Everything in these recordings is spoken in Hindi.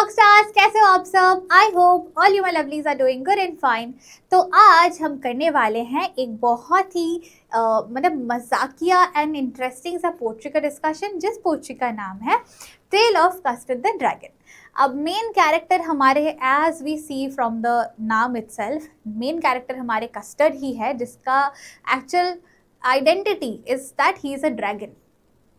रॉकस्टार्स, कैसे हो आप सब? I hope all you my lovelies are doing good and fine. तो आज हम करने वाले हैं एक बहुत ही मतलब मजाकिया एंड इंटरेस्टिंग सा पोट्री का डिस्कशन, जिस पोट्री का नाम है tale of Custard the dragon. अब मेन कैरेक्टर हमारे, as we see from the नाम इटसेल्फ, मेन कैरेक्टर हमारे कस्टर्ड ही है, जिसका एक्चुअल आइडेंटिटी इज दैट ही इज अ ड्रैगन।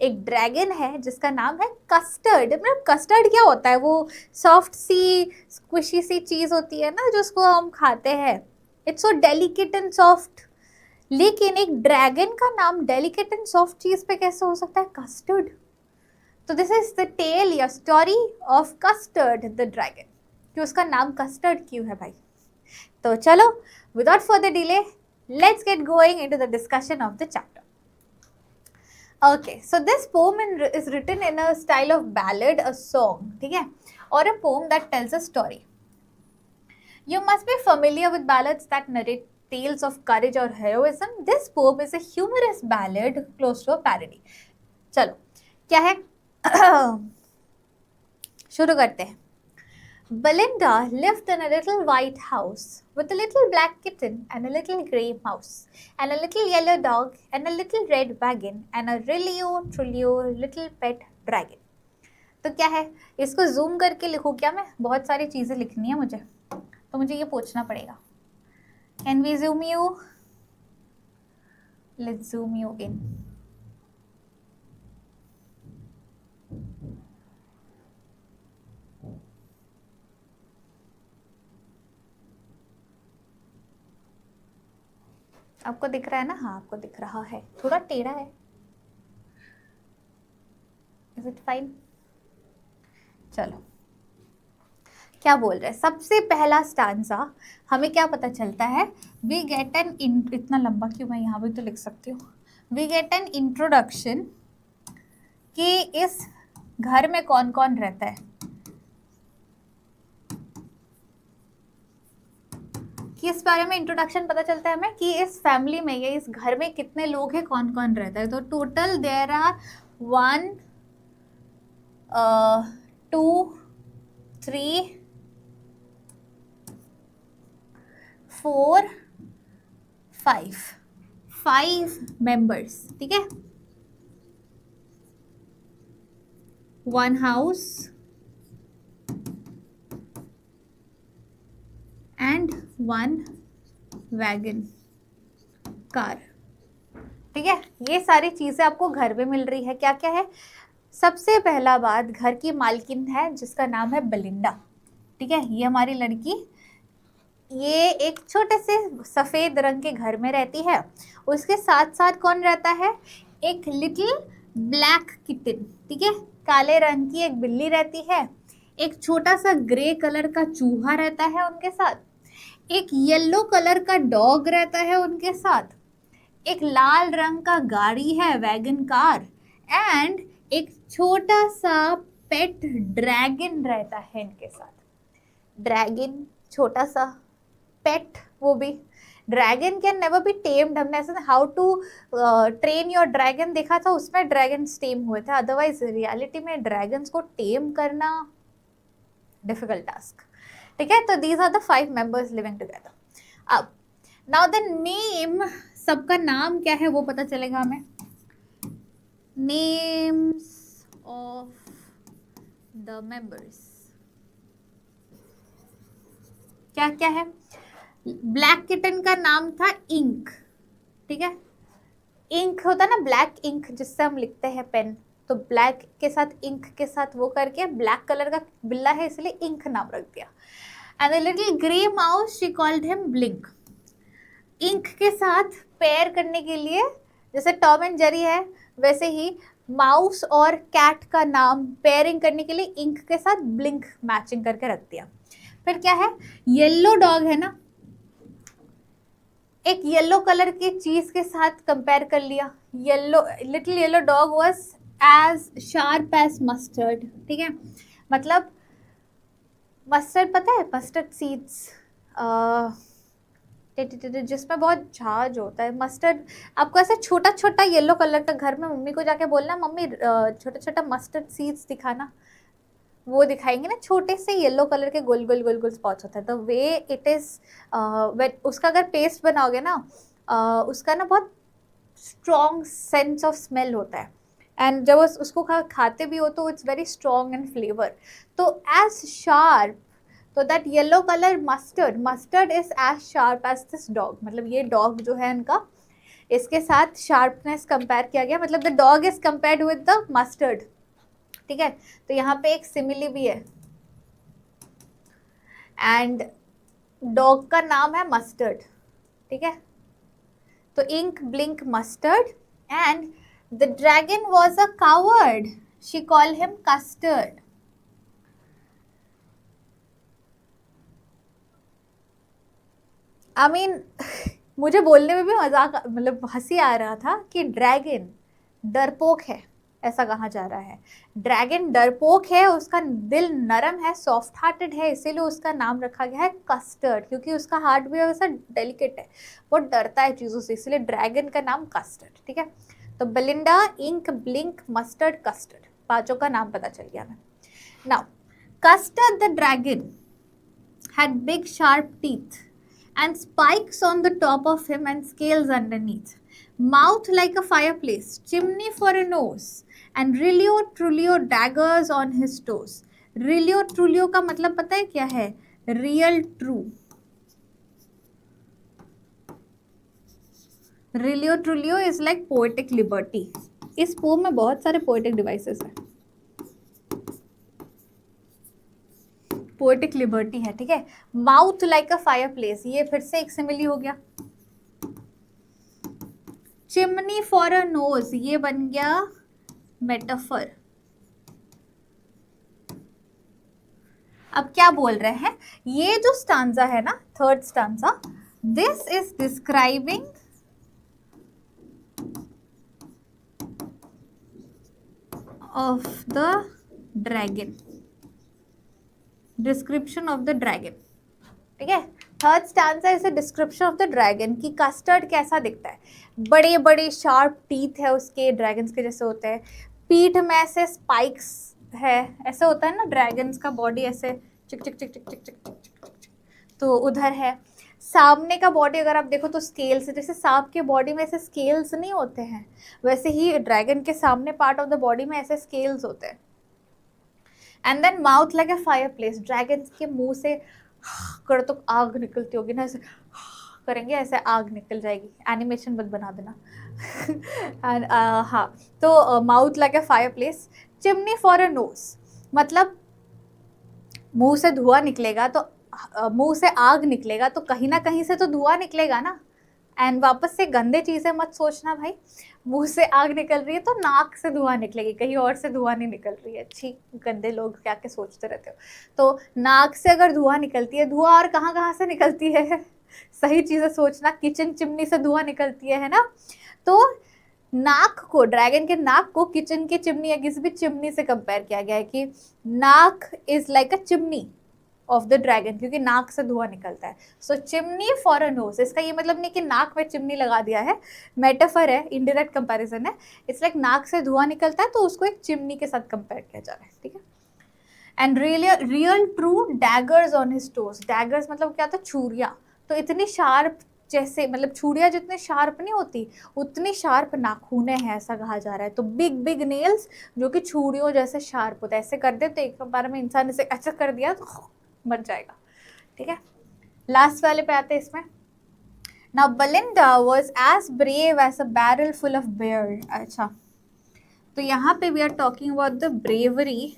एक ड्रैगन है जिसका नाम है कस्टर्ड। मतलब कस्टर्ड क्या होता है? वो सॉफ्ट सी स्क्विशी सी चीज होती है ना, जिसको हम खाते हैं। It's so delicate and soft. लेकिन एक ड्रैगन का नाम डेलिकेट एंड सॉफ्ट चीज पे कैसे हो सकता है? कस्टर्ड। तो दिस इज द टेल या story of Custard the dragon, कि उसका नाम कस्टर्ड क्यों है भाई। तो चलो, without further delay, let's get going into the discussion of the chapter. Okay, so this poem is written in a style of ballad, a song, ठीक है, or a poem that tells a story. You must be familiar with ballads that narrate tales of courage or heroism. This poem is a humorous ballad close to a parody. चलो, क्या है? शुरू करते हैं. Belinda lived in a little white house with a little black kitten and a little grey mouse and a little yellow dog and a little red wagon and a trilio little pet dragon. तो क्या है? इसको जूम करके लिखूं क्या मैं? बहुत सारी चीज़ें लिखनी है मुझे, तो मुझे ये पूछना पड़ेगा. Can we zoom you? Let's zoom you in. आपको दिख रहा है ना? हाँ, आपको दिख रहा है. थोड़ा टेढ़ा है. Is it fine? चलो, क्या बोल रहे हैं? सबसे पहला स्टांजा हमें क्या पता चलता है? वी गेट एन इतना लंबा क्यों? मैं यहाँ भी तो लिख सकती हूँ. वी गेट एन इंट्रोडक्शन कि इस घर में कौन कौन रहता है, कि इस बारे में इंट्रोडक्शन पता चलता है हमें कि इस फैमिली में या इस घर में कितने लोग हैं, कौन कौन रहता है. तो टोटल देयर आर 1 2 3 4 5 मेंबर्स. ठीक है, 1 हाउस एंड 1 वैगन कार. ठीक है, ये सारी चीजें आपको घर में मिल रही है. क्या क्या है? सबसे पहला बात, घर की मालकिन है जिसका नाम है बेलिंडा. ठीक है, ये हमारी लड़की, ये एक छोटे से सफेद रंग के घर में रहती है. उसके साथ साथ कौन रहता है? एक लिटिल ब्लैक किटन. ठीक है, काले रंग की एक बिल्ली रहती है. एक छोटा सा ग्रे कलर का चूहा रहता है उनके साथ. एक येलो कलर का डॉग रहता है उनके साथ. एक लाल रंग का गाड़ी है, वैगन कार. एंड एक छोटा सा पेट ड्रैगन रहता है इनके साथ. ड्रैगन छोटा सा, पेट वो भी. Dragon can never be tamed. हमने ऐसे how to train your dragon देखा था, उसमें ड्रैगन्स टेम हुए थे. अदरवाइज रियलिटी में ड्रैगन्स को टेम करना डिफिकल्ट टास्क. ठीक है, तो these are the 5 members living together. अब नाउ द नेम, सबका नाम क्या है वो पता चलेगा हमें. नेम्स ऑफ द मेंबर्स क्या क्या है? ब्लैक किटन का नाम था इंक. ठीक है, इंक होता है ना, ब्लैक इंक जिससे हम लिखते हैं पेन. तो ब्लैक के साथ इंक के साथ वो करके ब्लैक कलर का बिल्ला है, इसलिए इंक नाम रख दिया. And the little grey mouse, she called him Blink. Ink के साथ पेयर करने के लिए, जैसे टॉम एंड जेरी है, वैसे ही माउस और कैट का नाम पेयरिंग करने के लिए इंक के साथ ब्लिंक मैचिंग करके रख दिया. फिर क्या है? येलो डॉग है ना, एक येलो कलर की चीज के साथ कंपेयर कर लिया. Yellow, little yellow dog was as sharp as mustard. ठीक है, मतलब मस्टर्ड पता है? मस्टर्ड सीड्स जिसमें बहुत झाज होता है. मस्टर्ड आपको ऐसे छोटा छोटा येलो कलर का, घर में मम्मी को जाके बोलना, मम्मी छोटा छोटा मस्टर्ड सीड्स दिखाना, वो दिखाएंगे ना, छोटे से येलो कलर के गोल गोल गोल गोल स्पॉट्स होते हैं। तो वे इट इज उसका अगर पेस्ट बनाओगे ना, उसका ना बहुत स्ट्रॉन्ग सेंस ऑफ स्मेल होता है, एंड जब उसको खाते भी हो तो it's very strong in flavour. तो एज शार्प, तो that yellow colour mustard is as sharp as this dog, मतलब ये डॉग जो है इनका, इसके साथ शार्पनेस कंपेयर किया गया, मतलब the dog is compared with the mustard. ठीक है, तो यहाँ पे एक सिमिली भी है, एंड डॉग का नाम है मस्टर्ड। ठीक है, तो Ink Blink Mustard, and the dragon was a coward, she call him Custard. I mean मुझे बोलने में भी मजाक, मतलब हंसी आ रहा था कि ड्रैगन डरपोक है, ऐसा कहा जा रहा है। ड्रैगन डरपोक है, उसका दिल नरम है, सॉफ्ट हार्टेड है, इसीलिए उसका नाम रखा गया है कस्टर्ड, क्योंकि उसका हार्ट भी वैसा डेलिकेट है, वो डरता है चीज़ों से, इसलिए ड्रैगन का नाम कस्टर्ड। ठीक है, तो Belinda, Ink, Blink, Mustard, Custard, पांचों का नाम पता चल गया हमें। Now Custard the dragon had big sharp teeth and spikes on the top of him and scales underneath, mouth like a fireplace, chimney for a nose, and Rilio Trulio daggers on his toes. Rilio Trulio का मतलब पता है क्या है? Real true. Rilio Trulio is like poetic liberty. इस पोम में बहुत सारे poetic devices हैं, पोएटिक लिबर्टी है। ठीक है, mouth like a fire place, ये फिर से एक सिमिली हो गया। चिमनी फॉर अ नोज, ये बन गया मेटाफर। अब क्या बोल रहे हैं, ये जो स्टांजा है ना, third stanza, this is describing of the dragon, description of the dragon. ठीक है, third stanza is a description of the dragon, कि कस्टर्ड कैसा दिखता है, बड़े बड़े शार्प टीथ है उसके, ड्रैगन्स के जैसे होते हैं, पीठ में ऐसे स्पाइक्स है, ऐसे होता है ना ड्रैगन्स का बॉडी, ऐसे चिक चिक चिक चिक चिक चिक चिक चिक चिक, तो उधर है। सामने का बॉडी अगर आप देखो तो स्केल्स, जैसे सांप के बॉडी में ऐसे स्केल्स नहीं होते हैं, वैसे ही ड्रैगन के सामने पार्ट ऑफ द बॉडी में ऐसे स्केल्स होते हैं। And then mouth like a fire place, dragon के मुंह से कर तो आग निकलती होगी ना, ऐसे करेंगे ऐसे आग निकल जाएगी, एनिमेशन मत बना देना। एंड हाँ, तो mouth like a fire place, chimney for a knows, मतलब मुंह से धुआं निकलेगा, तो मुंह से आग निकलेगा तो कहीं ना कहीं से तो धुआं निकलेगा ना। एंड वापस से गंदे चीज़ें मत सोचना भाई, मुंह से आग निकल रही है तो नाक से धुआं निकलेगी, कहीं और से धुआं नहीं निकल रही है। अच्छी गंदे लोग क्या क्या सोचते रहते हो। तो नाक से अगर धुआं निकलती है, धुआं और कहाँ कहाँ से निकलती है? सही चीज़ें सोचना, किचन चिमनी से धुआं निकलती है ना। तो नाक को, ड्रैगन के नाक को किचन की चिमनी या किसी भी चिमनी से कंपेयर किया गया है, कि नाक is like a chimney of the dragon, क्योंकि नाक से धुआं निकलता है। सो चिमनी फॉर अ नोज, इसका ये मतलब नहीं कि नाक में चिमनी लगा दिया है, मेटाफर है, इनडायरेक्ट कंपैरिजन है। इट्स लाइक नाक से धुआं निकलता है तो उसको एक चिमनी के साथ कंपेयर किया जा रहा है। ठीक है, and real true daggers on his toes, daggers मतलब क्या होता है? छुरियाँ। तो इतनी शार्प, जैसे मतलब छुरियाँ जितनी शार्प नहीं होती उतनी शार्प नाखूने हैं, ऐसा कहा जा रहा है। तो बिग बिग नेल्स जो कि छुरियों जैसे शार्प होता है, ऐसे कर दे तो एक बार में इंसान इसे ऐसा कर दिया तो मर जाएगा। ठीक है, लास्ट वाले पे आते हैं इसमें। Now Belinda was as brave as a barrel full of bear. अच्छा, तो यहाँ पे we are talking about the bravery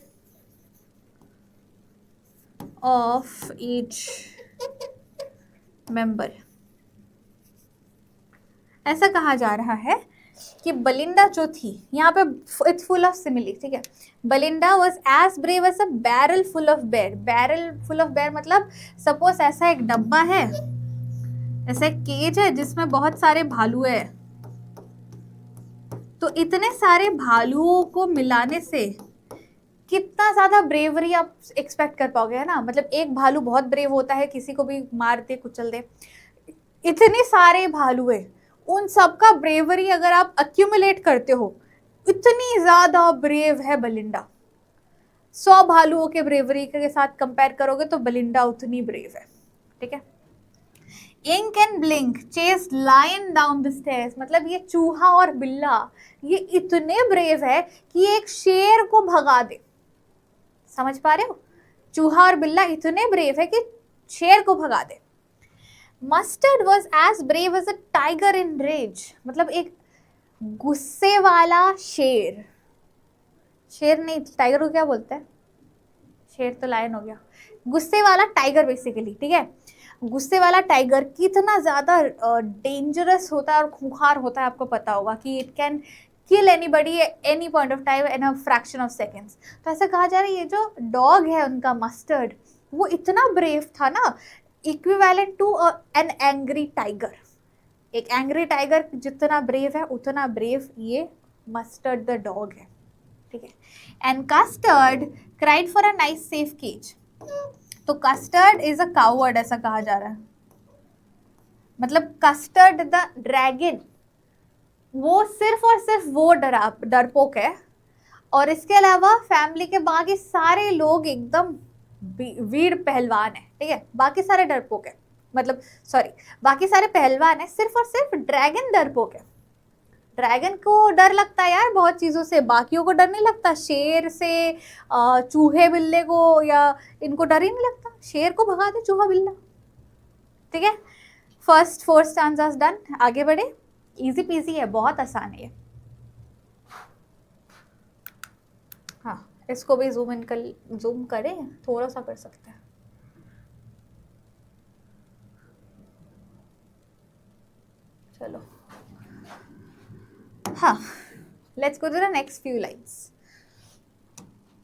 of each member. ऐसा कहा जा रहा है कि बेलिंडा जो थी, यहाँ पे इट्स फुल ऑफ सिमिली। ठीक है, Belinda was as brave as a barrel full of bear. Barrel full of bear मतलब सपोज ऐसा एक डब्बा है, ऐसा एक केज है जिसमें बहुत सारे भालू है, तो इतने सारे भालुओं को मिलाने से कितना ज्यादा ब्रेवरी आप एक्सपेक्ट कर पाओगे, है ना। मतलब एक भालू बहुत ब्रेव होता है, किसी को भी मार दे कुचल दे, इतने सारे भालू है, उन सबका ब्रेवरी अगर आप अक्यूमुलेट करते हो, इतनी ज्यादा ब्रेव है बेलिंडा। 100 भालुओं के ब्रेवरी के साथ कंपेयर करोगे तो बेलिंडा उतनी ब्रेव है, ठीक है। Ink and Blink chase lion down the stairs, मतलब ये चूहा और बिल्ला ये इतने ब्रेव है कि एक शेर को भगा दे। समझ पा रहे हो? चूहा और बिल्ला इतने ब्रेव है कि शेर को भगा दे। Mustard was as brave as a tiger in rage, मतलब एक गुस्से वाला शेर, शेर नहीं टाइगर को क्या बोलते हैं, शेर तो लायन हो गया, गुस्से वाला टाइगर बेसिकली, ठीक है। गुस्से वाला टाइगर कितना ज्यादा डेंजरस होता है और खूंखार होता है, आपको पता होगा कि it can kill anybody any point of time in a fraction of seconds. तो ऐसा कहा जा रहा है ये जो डॉग है उनका मस्टर्ड, वो इतना ब्रेव था ना, equivalent to an angry tiger. एक एंग्री टाइगर जितना ब्रेव है उतना ब्रेव ये मस्टर्ड द डॉग है, ठीक है। And Custard cried for a nice safe cage, तो कस्टर्ड इज अ कावर्ड ऐसा कहा जा रहा है, मतलब कस्टर्ड द ड्रैगन वो सिर्फ और सिर्फ वो डरपोक है, और इसके अलावा फैमिली के बाकी सारे लोग एकदम वीर पहलवान है, ठीक है। बाकी सारे डरपोक है, मतलब सॉरी बाकी सारे पहलवान है, सिर्फ और सिर्फ ड्रैगन डरपोक है। ड्रैगन को डर लगता है यार बहुत चीज़ों से, बाकियों को डर नहीं लगता, शेर से चूहे बिल्ले को या इनको डर ही नहीं लगता, शेर को भगा दे चूहा बिल्ला, ठीक है। फर्स्ट 4 स्टैंजास डन, आगे बढ़े, इजी पीजी है, बहुत आसान है। हाँ इसको भी जूम करें, थोड़ा सा कर सकते हैं। चलो हाँ, let's go to the next few lines.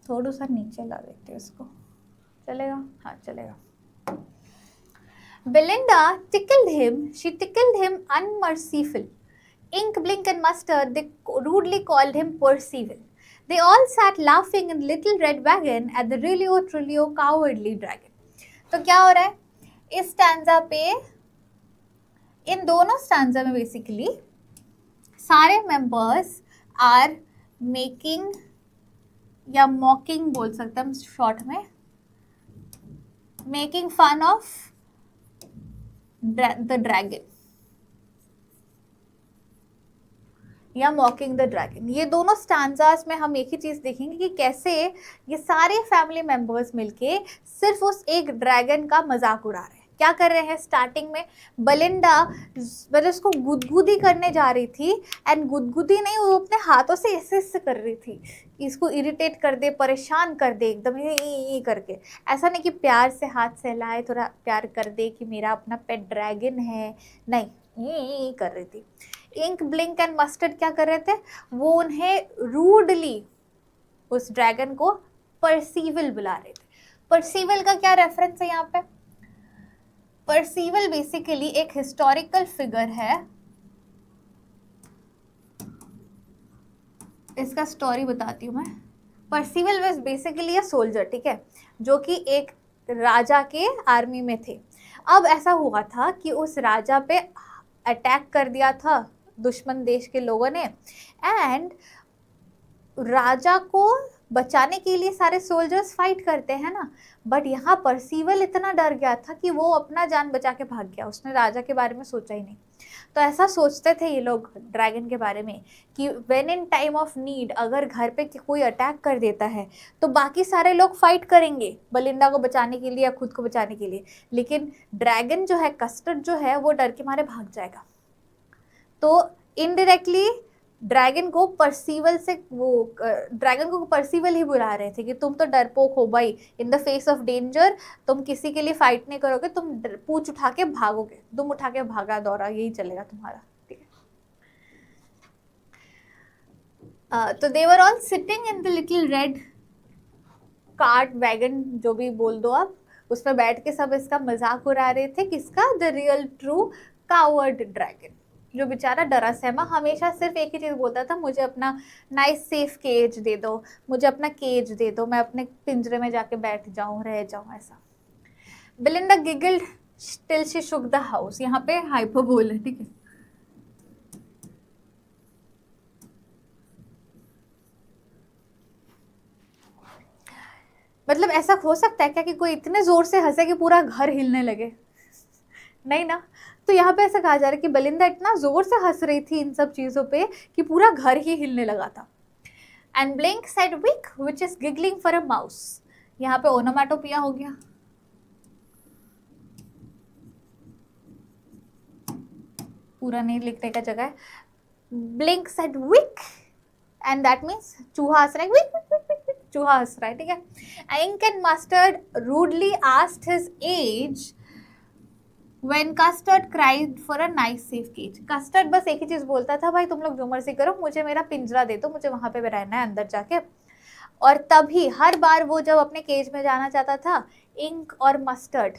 थोड़ा सा नीचे ला देते हैं इसको, चलेगा? हाँ चलेगा। Belinda tickled him, she tickled him unmerciful. Ink, Blink and Mustard, they rudely called him Percival. They all sat laughing in the little red wagon at the Rillio Trullio cowardly dragon. तो क्या हो रहा है इस स्टैंजा पे, इन दोनों स्टैंजा में बेसिकली सारे मेंबर्स आर मेकिंग या मॉकिंग बोल सकते हैं शॉर्ट में, making fun of the dragon या मॉकिंग द ड्रैगन। ये दोनों स्टैंजास में हम एक ही चीज देखेंगे कि कैसे ये सारे फैमिली मेंबर्स मिलके सिर्फ उस एक ड्रैगन का मजाक उड़ा रहे हैं। क्या कर रहे हैं, स्टार्टिंग में बेलिंडा मतलब उसको गुदगुदी करने जा रही थी, एंड गुदगुदी नहीं, वो अपने हाथों से ऐसे ऐसे कर रही थी, इसको इरिटेट कर दे, परेशान कर दे एकदम ये करके। ऐसा नहीं कि प्यार से हाथ सहलाए, थोड़ा प्यार कर दे कि मेरा अपना पेट ड्रैगन है, नहीं, ये कर रही थी। इंक, ब्लिंक एंड मस्टर्ड क्या कर रहे थे, वो उन्हें रूडली उस ड्रैगन को परसीवल बुला रहे थे। परसीवल का क्या रेफरेंस है यहाँ पे, परसीवल बेसिकली एक हिस्टोरिकल फिगर है, इसका स्टोरी बताती हूँ मैं। परसीवल वाज बेसिकली अ सोल्जर, ठीक है, जो कि एक राजा के आर्मी में थे। अब ऐसा हुआ था कि उस राजा पे अटैक कर दिया था दुश्मन देश के लोगों ने, एंड राजा को बचाने के लिए सारे सोल्जर्स फाइट करते हैं ना, बट यहाँ परसीवल इतना डर गया था कि वो अपना जान बचा के भाग गया, उसने राजा के बारे में सोचा ही नहीं। तो ऐसा सोचते थे ये लोग ड्रैगन के बारे में कि when in time of need अगर घर पे कोई अटैक कर देता है तो बाकी सारे लोग फाइट करेंगे बेलिंडा को बचाने के लिए या खुद को बचाने के लिए, लेकिन ड्रैगन जो है, कस्टर्ड जो है, वो डर के मारे भाग जाएगा। तो इनडायरेक्टली ड्रैगन को परसीवल से, वो ड्रैगन को परसीवल ही बुला रहे थे कि तुम तो डरपोक हो भाई, in the face of danger तुम किसी के लिए फाइट नहीं करोगे, तुम पूंछ उठा के भागोगे, दुम उठा के भागा दौड़ा यही चलेगा तुम्हारा, ठीक है। तो they were all sitting in the little red cart wagon, जो भी बोल दो आप, उसमें बैठ के सब इसका मजाक उड़ा रहे थे, किसका, the real true coward dragon, जो बेचारा डरा सहमा हमेशा सिर्फ एक ही चीज़ बोलता था, मुझे अपना नाइस सेफ केज दे दो, मुझे अपना केज दे दो, मैं अपने पिंजरे में जाके बैठ जाऊं, रह जाऊं ऐसा। Belinda giggled till she shook the house, यहाँ पे हाइपरबोल है, ठीक है। मतलब ऐसा हो सकता है क्या कि कोई इतने जोर से हंसे कि पूरा घर हिलने लगे? नहीं ना। तो यहाँ पे ऐसा कहा जा रहा है कि बेलिंदा इतना जोर से हंस रही थी इन सब चीजों पे कि पूरा घर ही हिलने लगा था। And Blink said weak which is giggling for a mouse. यहाँ पे ओनोमैटोपिया हो गया। पूरा नहीं लिखने का जगह है। Blink said weak and that means चूहा हंस रहा है, विक विक विक विक, चूहा हंस रहा है, ठीक है। Ink and Mustard rudely asked his age When Custard cried for a nice safe cage. Custard बस एक ही चीज बोलता था, भाई तुम लोग जो मर्जी करो, मुझे मेरा पिंजरा दे दो, मुझे वहां पे रहना है अंदर जाके। और तभी हर बार वो जब अपने केज में जाना चाहता था, इंक और मस्टर्ड,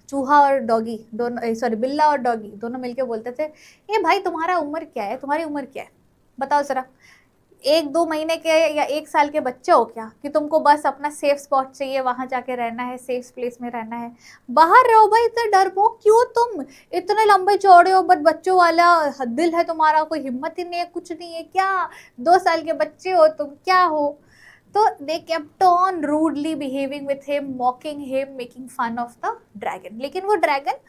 चूहा और डॉगी दोनों, सॉरी बिल्ला और डॉगी दोनों मिलके बोलते थे, ए भाई तुम्हारा उम्र क्या है, तुम्हारी उम्र क्या है, बताओ जरा। 1-2 महीने के या 1 साल के बच्चे हो क्या कि तुमको बस अपना सेफ स्पॉट चाहिए, वहां जाके रहना है, सेफ प्लेस में रहना है, बाहर रहो भाई, इतने डरपोक क्यों तुम, इतने लंबे चौड़े हो बट बच्चों वाला दिल है तुम्हारा, कोई हिम्मत ही नहीं है, कुछ नहीं है क्या, 2 साल के बच्चे हो तुम, क्या हो। तो they kept on rudely behaving with him, mocking him, making fun of the dragon. लेकिन वो ड्रैगन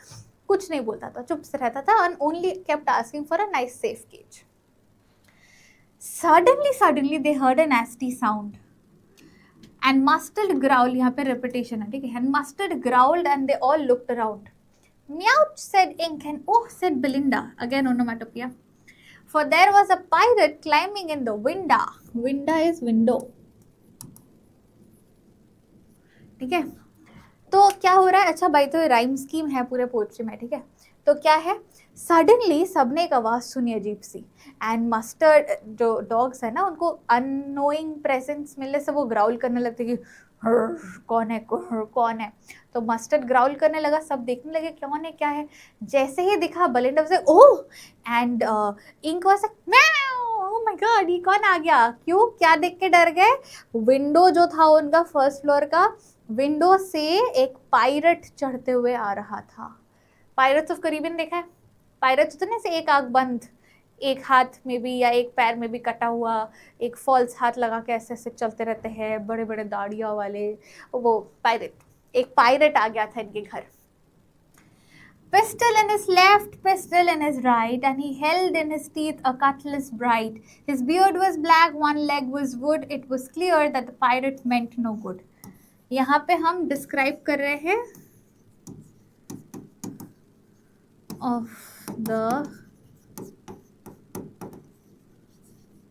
कुछ नहीं बोलता था, चुप से रहता था, and only kept asking for a nice safe cage. Suddenly they heard a nasty sound and Mustard growled. यहाँ पे repetition है, ठीक है। And Mustard growled and they all looked around. Meowed, said Ink, and oh, said Belinda. Again onomatopoeia. For there was a pirate climbing in the window. Window is window. ठीक है। तो क्या हो रहा है, अच्छा भाई, तो राइम स्कीम है पूरे पोएट्री में, ठीक है। तो क्या है, सडनली सबने एक आवाज सुनी अजीब सी, एंड मस्टर्ड, जो डॉग्स है ना, उनको अननोइंग प्रेजेंस मिलने से वो ग्राउल करने लगते कि कौन है, कौन है। तो मस्टर्ड ग्राउल करने लगा, सब देखने लगे कौन है, क्या है। जैसे ही दिखा बेलिंडा से oh, and Ink was like oh my god, ये कौन आ गया, क्यों, क्या देख के डर गए। विंडो जो था उनका फर्स्ट फ्लोर का, विंडो से एक पायरट चढ़ते हुए आ रहा था। पायरट्स ऑफ करीबन देखा है, पायरट्स होते ना से एक आंख बंद, एक हाथ में भी या एक पैर में भी कटा हुआ, एक फॉल्स हाथ लगा के ऐसे ऐसे चलते रहते हैं, बड़े बड़े दाढ़ियां वाले, वो पायरट। एक पायरट आ गया था इनके घर। Pistol in his left, pistol in his right, and he held in his teeth a cutlass bright. His beard was black, one leg was wood. It was clear that the pirate meant no good. यहाँ पे हम डिस्क्राइब कर रहे हैं of the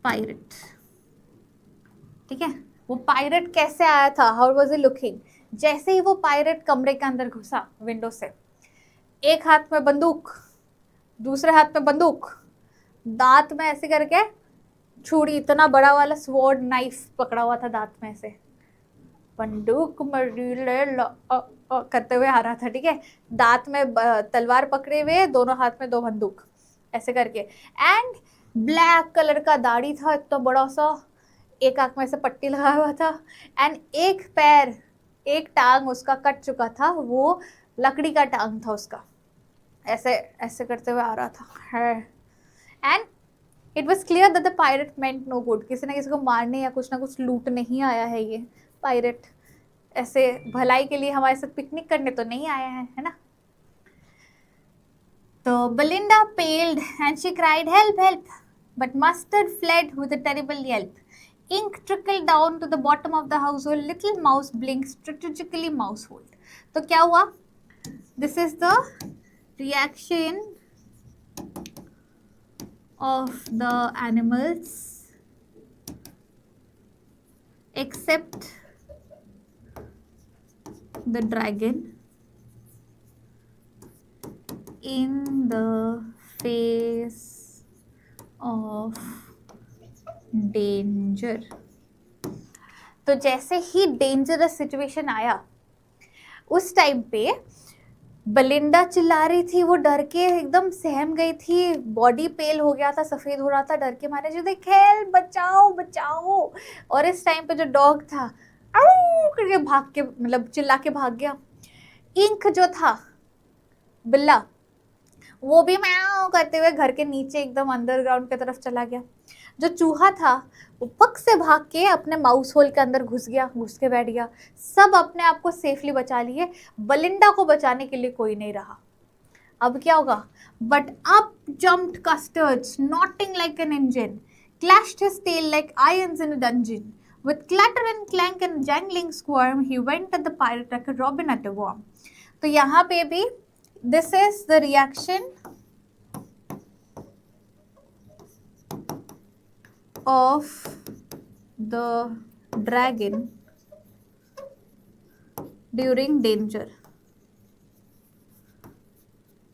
pirate, ठीक है। वो पायरट कैसे आया था, हाउ वाज ही लुकिंग। जैसे ही वो पायरट कमरे के अंदर घुसा विंडो से, एक हाथ में बंदूक, दूसरे हाथ में बंदूक, दांत में ऐसे करके छुरी, इतना बड़ा वाला स्वॉर्ड नाइफ पकड़ा हुआ था दांत में, ऐसे बंदूक करते हुए आ रहा था, ठीक है। दांत में तलवार पकड़े हुए, दोनों हाथ में 2 बंदूक ऐसे करके, एंड ब्लैक कलर का दाढ़ी था इतना बड़ा सा, एक आंख में से पट्टी लगा हुआ था, एंड एक पैर, एक टांग उसका कट चुका था, वो लकड़ी का टांग था उसका, ऐसे ऐसे करते हुए आ रहा था। And it was clear that the pirate meant no good. किसी ना किसी को मारने या कुछ ना कुछ लूटने ही आया है ये पायरेट, ऐसे भलाई के लिए हमारे साथ पिकनिक करने तो नहीं आया है ना। तो Belinda paled and she cried help help, but Mustard fled with a terrible yelp. Ink trickled down to the bottom of the household. Little mouse blinked strategically mousehold. तो क्या हुआ, this is the reaction of the animals except the dragon in the face of danger. तो जैसे ही डेंजरस सिचुएशन आया, उस टाइम पे बेलिंडा चिल्ला रही थी, वो डर के एकदम सहम गई थी, बॉडी पेल हो गया था, सफेद हो रहा था डर के मारे, जो देख हेल्प, बचाओ बचाओ। और इस टाइम पे जो डॉग था आऊ करके भाग के, मतलब चिल्ला के भाग गया। इंक जो था बिल्ला, वो भी म्याऊ करते हुए घर के नीचे एकदम अंडरग्राउंड की तरफ चला गया। जो चूहा था वो पक से भाग के अपने माउस होल के अंदर घुस गया, घुस के बैठ गया। सब अपने आप को सेफली बचा लिए, बलिंडा को बचाने के लिए कोई नहीं रहा। अब क्या होगा? But up jumped custard, snorting like an engine, clashed his tail like irons in a dungeon. With clatter and clank and jangling squirm, he went at the pirate like a robin at a worm. तो यहाँ पे भी this is the reaction of the dragon during danger.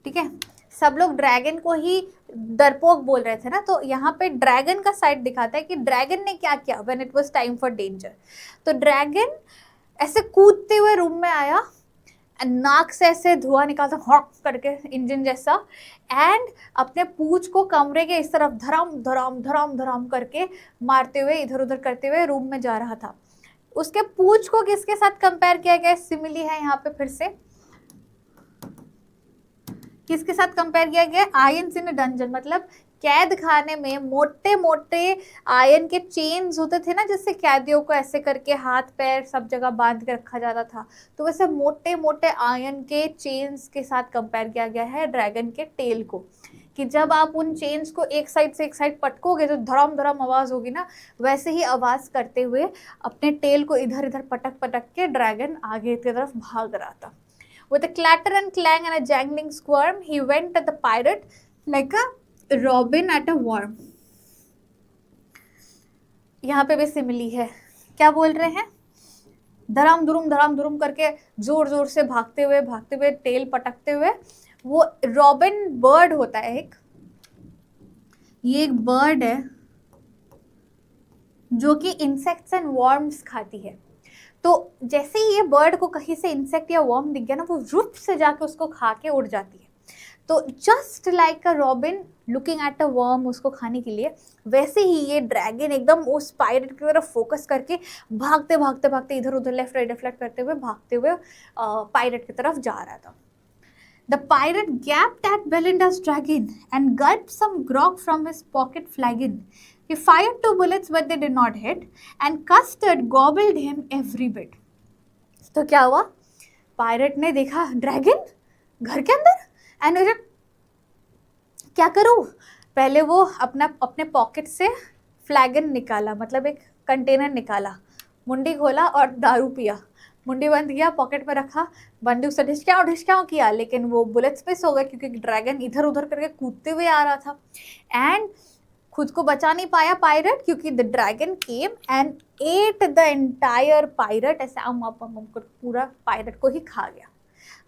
ठीक है, सब लोग ड्रैगन को ही डरपोक बोल रहे थे ना, तो यहाँ पे ड्रैगन का साइड दिखाता है कि ड्रैगन ने क्या किया when it was time for danger. तो ड्रैगन ऐसे कूदते हुए रूम में आया, नाक से ऐसे धुआं निकालता हॉक करके इंजन जैसा, एंड अपने पूंछ को कमरे के इस तरफ धराम धराम धराम धराम करके मारते हुए इधर उधर करते हुए रूम में जा रहा था। उसके पूंछ को किसके साथ कंपेयर किया गया? सिमिली है यहाँ पे, फिर से किसके साथ कंपेयर किया गया? आयंस इन डंजन, मतलब कैद खाने में मोटे मोटे आयन के चेन्स होते थे ना, जिससे कैदियों को ऐसे करके हाथ पैर सब जगह बांध के रखा जाता था। तो वैसे मोटे मोटे आयन के चेन्स के साथ कंपेयर किया गया है ड्रैगन के टेल को, कि जब आप उन चेन्स को एक साइड से एक साइड पटकोगे तो धड़ाम धड़ाम आवाज़ होगी ना, वैसे ही आवाज़ करते हुए अपने टेल को इधर इधर पटक पटक के ड्रैगन आगे की तरफ भाग रहा था। With a clatter and clang and a jangling squirm, he went at the pirate like a robin at a worm. यहाँ पे भी सिमिली है। क्या बोल रहे हैं? धराम धुरुम करके जोर जोर से भागते हुए टेल पटकते हुए। वो रॉबिन बर्ड होता है एक, ये एक बर्ड है जो कि इंसेक्ट्स एंड वर्म्स खाती है। तो जैसे ही ये बर्ड को कहीं से इंसेक्ट या वर्म दिख गया ना, वो रुप से जाके उसको खा के उड़ जाती है। तो just like a robin looking at a worm उसको खाने के लिए, वैसे ही ये ड्रैगन एकदम उस पायरेट की तरफ फोकस करके भागते भागते भागते इधर उधर लेफ्ट राइट करते हुए भागते हुए पायरेट की तरफ जा रहा था। The pirate gaped at Belinda's dragon and gulped some grog from his pocket flagon. He fired 2 bullets but they did not hit, and Custard gobbled him every bit. तो क्या हुआ? पायरेट ने देखा ड्रैगन घर के अंदर, एंड मुझे क्या करूँ? पहले वो अपने पॉकेट से फ्लैगन निकाला, मतलब एक कंटेनर निकाला, मुंडी खोला और दारू पिया। मुंडी बंद किया, पॉकेट में रखा, बंदूक से ढिशक्याओं किया, लेकिन वो बुलेट्स मिस हो गए क्योंकि ड्रैगन इधर उधर करके कूदते हुए आ रहा था। एंड खुद को बचा नहीं पाया पायरेट, क्योंकि the dragon came and at the entire pirate, ऐसे पूरा पायरेट को ही खा गया।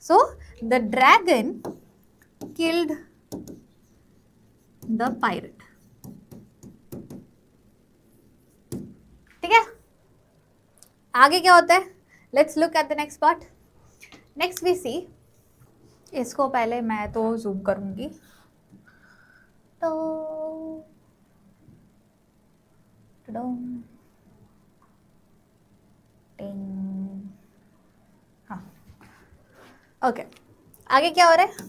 So the dragon killed the pirate. ठीक है, आगे क्या होता है? Let's look at the next part. Next we see, इसको पहले मैं तो जूम करूंगी, तो हाँ ओके, आगे क्या हो रहा है?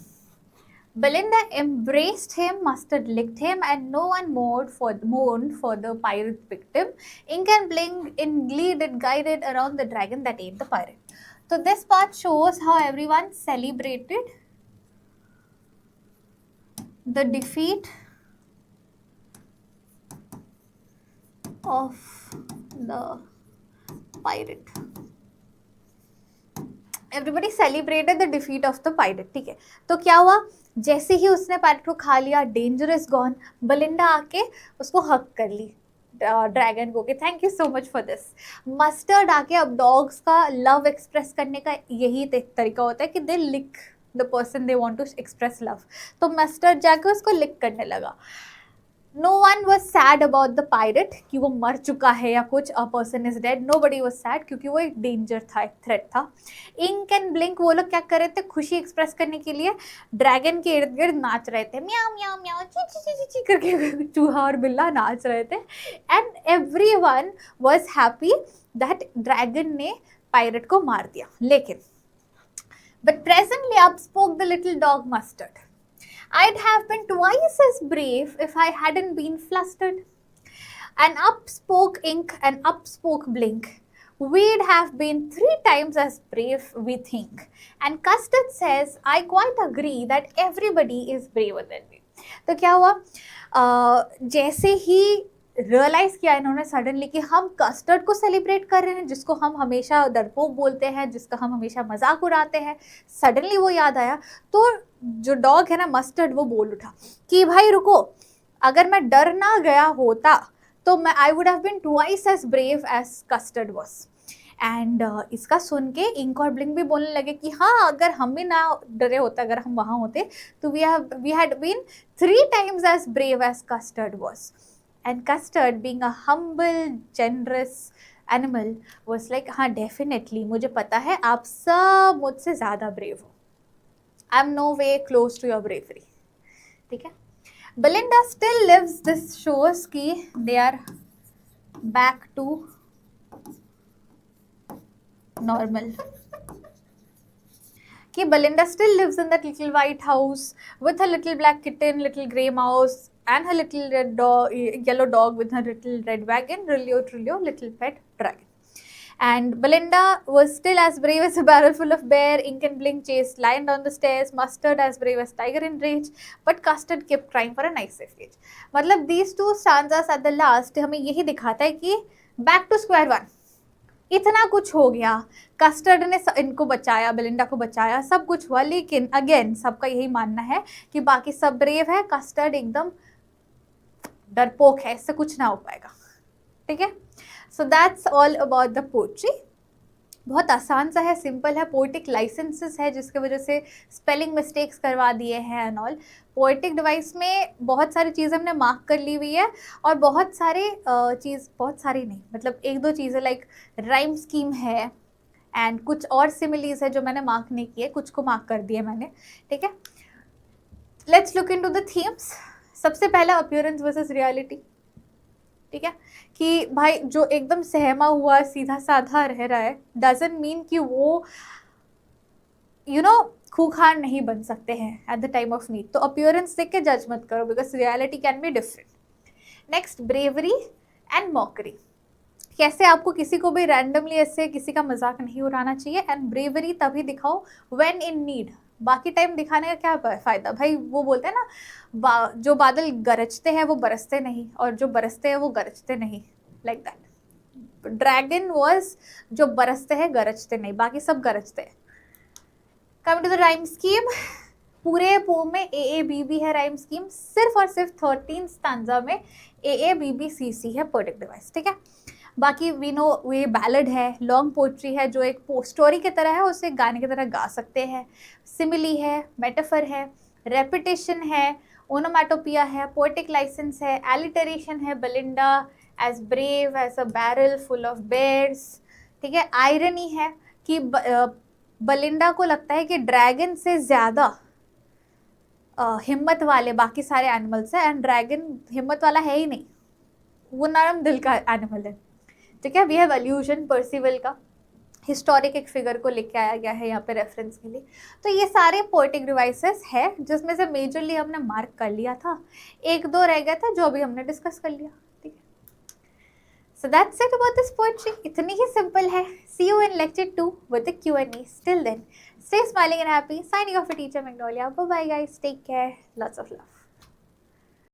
Belinda embraced him, Mustard licked him, and no one mourned for the pirate victim. Ink and Blink in glee did guided around the dragon that ate the pirate. So this part shows how everyone celebrated the defeat of the pirate. Everybody celebrated the defeat of the pirate. ठीक है, तो क्या हुआ? जैसे ही उसने पायरेट को खा लिया, डेंजर इज गॉन, बेलिंडा आके उसको हक कर ली ड्रैगन को कि thank you so much for this. Mustard आके, अब डॉग्स का लव एक्सप्रेस करने का यही तरीका होता है कि they lick the person they want to express love, तो मस्टर्ड जाके उसको लिक करने लगा। No one was sad about the pirate कि वो मर चुका है या कुछ, a person is dead, nobody was sad, क्योंकि वो एक डेंजर था, एक थ्रेट था। इंक एंड ब्लिंक वो लोग क्या कर रहे थे? खुशी एक्सप्रेस करने के लिए ड्रैगन के इर्द गिर्द नाच रहे थे, म्याऊ म्याऊ म्याऊ ची ची ची ची करके चूहा और बिल्ला नाच रहे थे। And everyone was happy that dragon ने पायरेट को मार दिया। लेकिन but presently up spoke the little dog Mustard. I'd have been twice as brave if I hadn't been flustered. an upspoke ink, an upspoke blink. We'd have been 3 times as brave, we think. And Custard says, I quite agree that everybody is braver than me. तो क्या हुआ, जैसे ही रियलाइज किया इन्होंने सडनली कि हम कस्टर्ड को सेलिब्रेट कर रहे हैं, जिसको हम हमेशा डरपोक बोलते हैं, जिसका हम हमेशा मजाक उड़ाते हैं, सडनली वो याद आया, तो जो डॉग है ना मस्टर्ड, वो बोल उठा कि भाई रुको, अगर मैं डर ना गया होता तो मैं I would have been twice as brave as custard was. And इसका सुन के इंक और ब्लिंक भी बोलने लगे कि हाँ, अगर हम भी ना डरे होते, अगर हम वहाँ होते, तो we had been 3 times as brave as Custard was. And Custard, being a humble, generous animal, was like, हाँ डेफिनेटली, मुझे पता है आप सब मुझसे ज़्यादा ब्रेव हो. I am no way close to your bravery. ठीक है. Belinda still lives this shows कि they are back to normal. कि Belinda still lives in that little white house with her little black kitten, little grey mouse, and her little red dog, yellow dog with her little red wagon, Trillo, little pet dragon. And Belinda was still as brave as a barrel full of bear. Ink and Blink chased Lion down the stairs. Mustard as brave as Tiger in rage. But Custard kept trying for a nice safe cage. मतलब these two stanzas at the last हमें यही दिखाता है कि back to square one. इतना कुछ हो गया, कस्टर्ड ने इनको बचाया, बेलिंडा को बचाया, सब कुछ हुआ, लेकिन अगेन सबका यही मानना है कि बाकी सब ब्रेव है, कस्टर्ड एकदम डरपोक है, इससे कुछ ना हो पाएगा. ठीक है. So that's all about the poetry. बहुत आसान सा है, सिंपल है. पोएटिक लाइसेंसेस है जिसके वजह से स्पेलिंग मिस्टेक्स करवा दिए हैं एंड ऑल. पोएटिक डिवाइस में बहुत सारी चीज़ें हमने मार्क कर ली हुई है, और बहुत सारी नहीं, मतलब 1-2 चीज़ें लाइक राइम स्कीम है एंड कुछ और सिमिलीज है जो मैंने मार्क नहीं किए, कुछ को मार्क कर दिए मैंने. ठीक है. Let's look into the themes. सबसे पहला अपीयरेंस वर्सेस रियलिटी. ठीक है. कि भाई जो एकदम सहमा हुआ सीधा साधा रह रहा है डजंट मीन कि वो खूंखार नहीं बन सकते हैं at the time of need. तो अपीयरेंस देख के जज मत करो, because reality can be different. Next, bravery and mockery. कैसे आपको किसी को भी रैंडमली ऐसे किसी का मजाक नहीं उड़ाना चाहिए. एंड ब्रेवरी तभी दिखाओ व्हेन इन नीड. बाकी टाइम दिखाने का क्या फ़ायदा. भाई वो बोलते हैं ना, जो बादल गरजते हैं वो बरसते नहीं, और जो बरसते हैं वो गरजते नहीं, लाइक दैट. ड्रैगन वॉज जो बरसते हैं गरजते नहीं, बाकी सब गरजते हैं. Coming to the rhyme scheme. पूरे पोम में AABB है राइम स्कीम. सिर्फ और सिर्फ 13 स्टांजा में AABBCC है पोएटिक डिवाइस. ठीक है. बाकी वी नो ये बैलड है, लॉन्ग पोइट्री है जो एक स्टोरी की तरह है, उसे गाने की तरह गा सकते हैं. सिमिली है, मेटाफर है, रेपिटेशन है, ओनोमैटोपिया है, पोएटिक लाइसेंस है, एलिटरेशन है. Belinda as brave as a barrel full of bears. ठीक है. आयरनी है कि बेलिंडा को लगता है कि ड्रैगन से ज़्यादा हिम्मत वाले बाकी सारे एनिमल्स हैं, एंड ड्रैगन हिम्मत वाला है ही नहीं, वो नरम दिल का एनिमल है. ठीक है. वी हैव अल्यूजन पर्सिवल का, हिस्टोरिक एक फिगर को लेके आया गया है यहाँ पे रेफरेंस के लिए. तो ये सारे पोएटिक डिवाइसेस है जिसमें से मेजरली हमने मार्क कर लिया था, 1-2 रह गया था जो अभी हमने डिस्कस कर लिया. ठीक है. So that's it about this poetry. इतनी ही सिंपल है. See you in lecture 2 with the Q&A. Till then, stay smiling and happy. Signing off for Teacher Magnolia. Bye bye guys. Take care. Lots of love.